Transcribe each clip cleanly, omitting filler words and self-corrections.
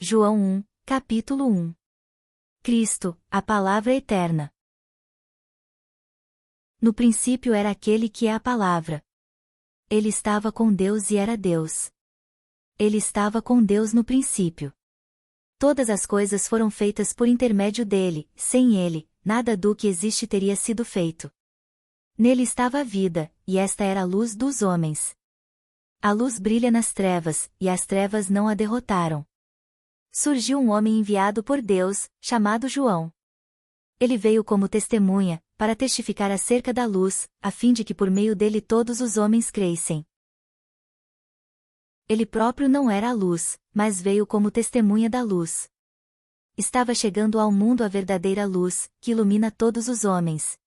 João 1, capítulo 1. Cristo, a Palavra Eterna. No princípio era aquele que é a Palavra. Ele estava com Deus e era Deus. Ele estava com Deus no princípio. Todas as coisas foram feitas por intermédio dele, sem ele, nada do que existe teria sido feito. Nele estava a vida, e esta era a luz dos homens. A luz brilha nas trevas, e as trevas não a derrotaram. Surgiu um homem enviado por Deus, chamado João. Ele veio como testemunha, para testificar acerca da luz, a fim de que por meio dele todos os homens crescem. Ele próprio não era a luz, mas veio como testemunha da luz. Estava chegando ao mundo a verdadeira luz, que ilumina todos os homens.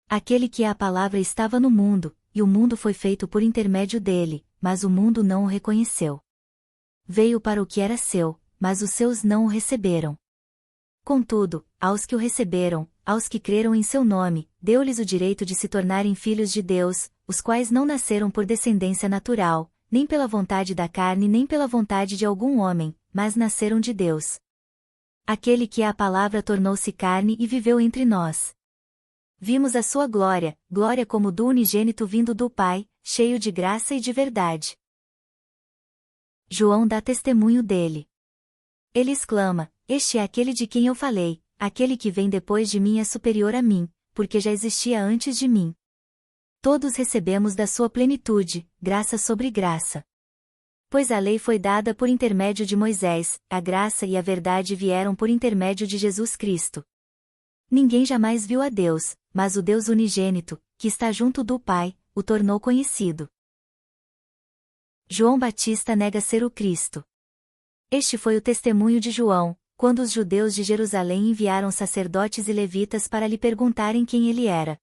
Aquele que é a palavra estava no mundo, e o mundo foi feito por intermédio dele, mas o mundo não o reconheceu. Veio para o que era seu, mas os seus não o receberam. Contudo, aos que o receberam, aos que creram em seu nome, deu-lhes o direito de se tornarem filhos de Deus, os quais não nasceram por descendência natural, nem pela vontade da carne nem pela vontade de algum homem, mas nasceram de Deus. Aquele que é a palavra tornou-se carne e viveu entre nós. Vimos a sua glória, glória como do unigênito vindo do Pai, cheio de graça e de verdade. João dá testemunho dele. Ele exclama: Este é aquele de quem eu falei, aquele que vem depois de mim é superior a mim, porque já existia antes de mim. Todos recebemos da sua plenitude, graça sobre graça. Pois a lei foi dada por intermédio de Moisés, a graça e a verdade vieram por intermédio de Jesus Cristo. Ninguém jamais viu a Deus, mas o Deus unigênito, que está junto do Pai, o tornou conhecido. João Batista nega ser o Cristo. Este foi o testemunho de João, quando os judeus de Jerusalém enviaram sacerdotes e levitas para lhe perguntarem quem ele era.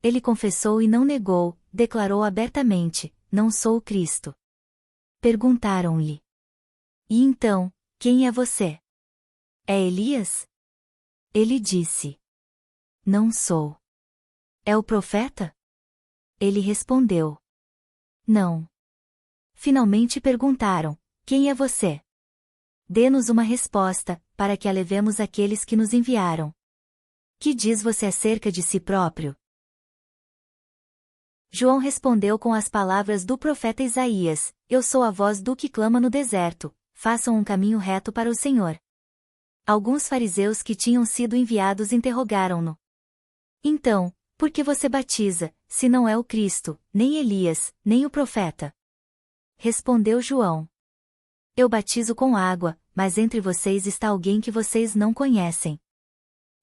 Ele confessou e não negou, declarou abertamente: Não sou o Cristo. Perguntaram-lhe: E então, quem é você? É Elias? Ele disse: Não sou. É o profeta? Ele respondeu: Não. Finalmente perguntaram: Quem é você? Dê-nos uma resposta, para que a levemos àqueles que nos enviaram. Que diz você acerca de si próprio? João respondeu com as palavras do profeta Isaías: Eu sou a voz do que clama no deserto, façam um caminho reto para o Senhor. Alguns fariseus que tinham sido enviados interrogaram-no: Então, por que você batiza, se não é o Cristo, nem Elias, nem o profeta? Respondeu João: Eu batizo com água, mas entre vocês está alguém que vocês não conhecem.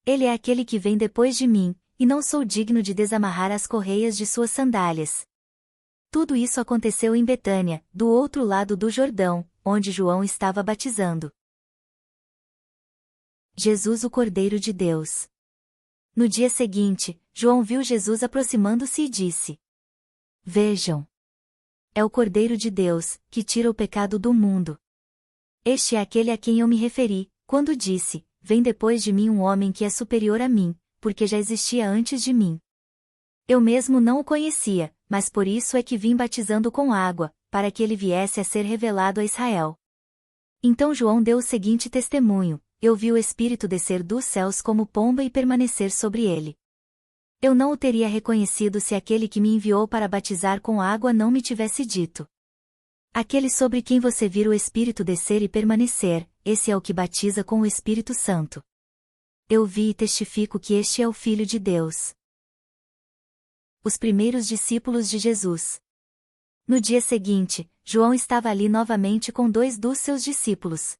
Ele é aquele que vem depois de mim, e não sou digno de desamarrar as correias de suas sandálias. Tudo isso aconteceu em Betânia, do outro lado do Jordão, onde João estava batizando. Jesus, o Cordeiro de Deus. No dia seguinte, João viu Jesus aproximando-se e disse: Vejam! É o Cordeiro de Deus, que tira o pecado do mundo. Este é aquele a quem eu me referi, quando disse: Vem depois de mim um homem que é superior a mim, porque já existia antes de mim. Eu mesmo não o conhecia, mas por isso é que vim batizando com água, para que ele viesse a ser revelado a Israel. Então João deu o seguinte testemunho: Eu vi o Espírito descer dos céus como pomba e permanecer sobre ele. Eu não o teria reconhecido se aquele que me enviou para batizar com água não me tivesse dito: Aquele sobre quem você vir o Espírito descer e permanecer, esse é o que batiza com o Espírito Santo. Eu vi e testifico que este é o Filho de Deus. Os primeiros discípulos de Jesus. No dia seguinte, João estava ali novamente com 2 dos seus discípulos.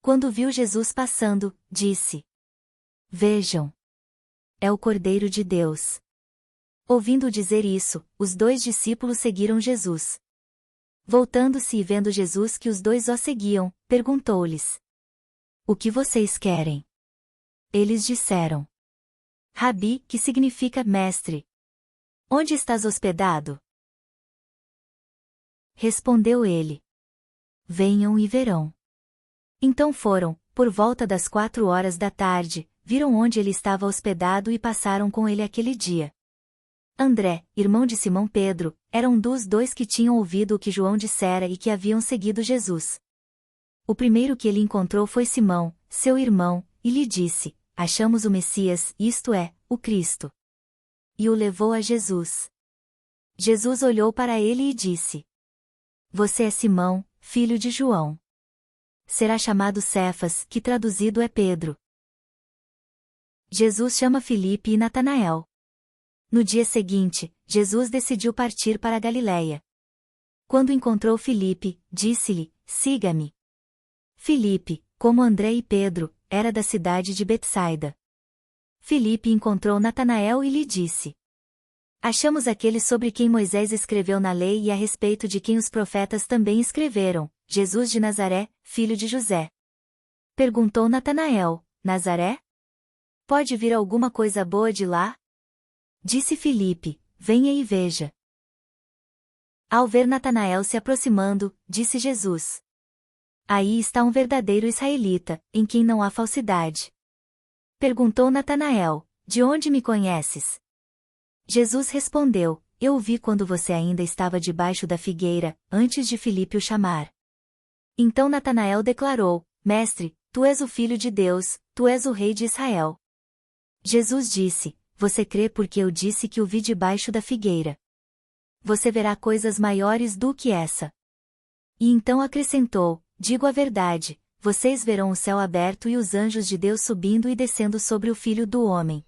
Quando viu Jesus passando, disse: Vejam! É o Cordeiro de Deus. Ouvindo dizer isso, os 2 discípulos seguiram Jesus. Voltando-se e vendo Jesus que os 2 o seguiam, perguntou-lhes: O que vocês querem? Eles disseram: Rabi, que significa mestre. Onde estás hospedado? Respondeu ele: Venham e verão. Então foram, por volta das 4 horas da tarde, viram onde ele estava hospedado e passaram com ele aquele dia. André, irmão de Simão Pedro, era um dos 2 que tinham ouvido o que João dissera e que haviam seguido Jesus. O primeiro que ele encontrou foi Simão, seu irmão, e lhe disse: Achamos o Messias, isto é, o Cristo. E o levou a Jesus. Jesus olhou para ele e disse: Você é Simão, filho de João. Será chamado Cefas, que traduzido é Pedro. Jesus chama Filipe e Natanael. No dia seguinte, Jesus decidiu partir para a Galiléia. Quando encontrou Filipe, disse-lhe: Siga-me. Filipe, como André e Pedro, era da cidade de Betsaida. Filipe encontrou Natanael e lhe disse: Achamos aquele sobre quem Moisés escreveu na lei e a respeito de quem os profetas também escreveram, Jesus de Nazaré, filho de José. Perguntou Natanael: Nazaré? Pode vir alguma coisa boa de lá? Disse Filipe: Venha e veja. Ao ver Natanael se aproximando, disse Jesus: Aí está um verdadeiro israelita, em quem não há falsidade. Perguntou Natanael: De onde me conheces? Jesus respondeu: Eu o vi quando você ainda estava debaixo da figueira, antes de Filipe o chamar. Então Natanael declarou: Mestre, tu és o Filho de Deus, tu és o Rei de Israel. Jesus disse: Você crê porque eu disse que o vi debaixo da figueira. Você verá coisas maiores do que essa. E então acrescentou: Digo a verdade, vocês verão o céu aberto e os anjos de Deus subindo e descendo sobre o Filho do Homem.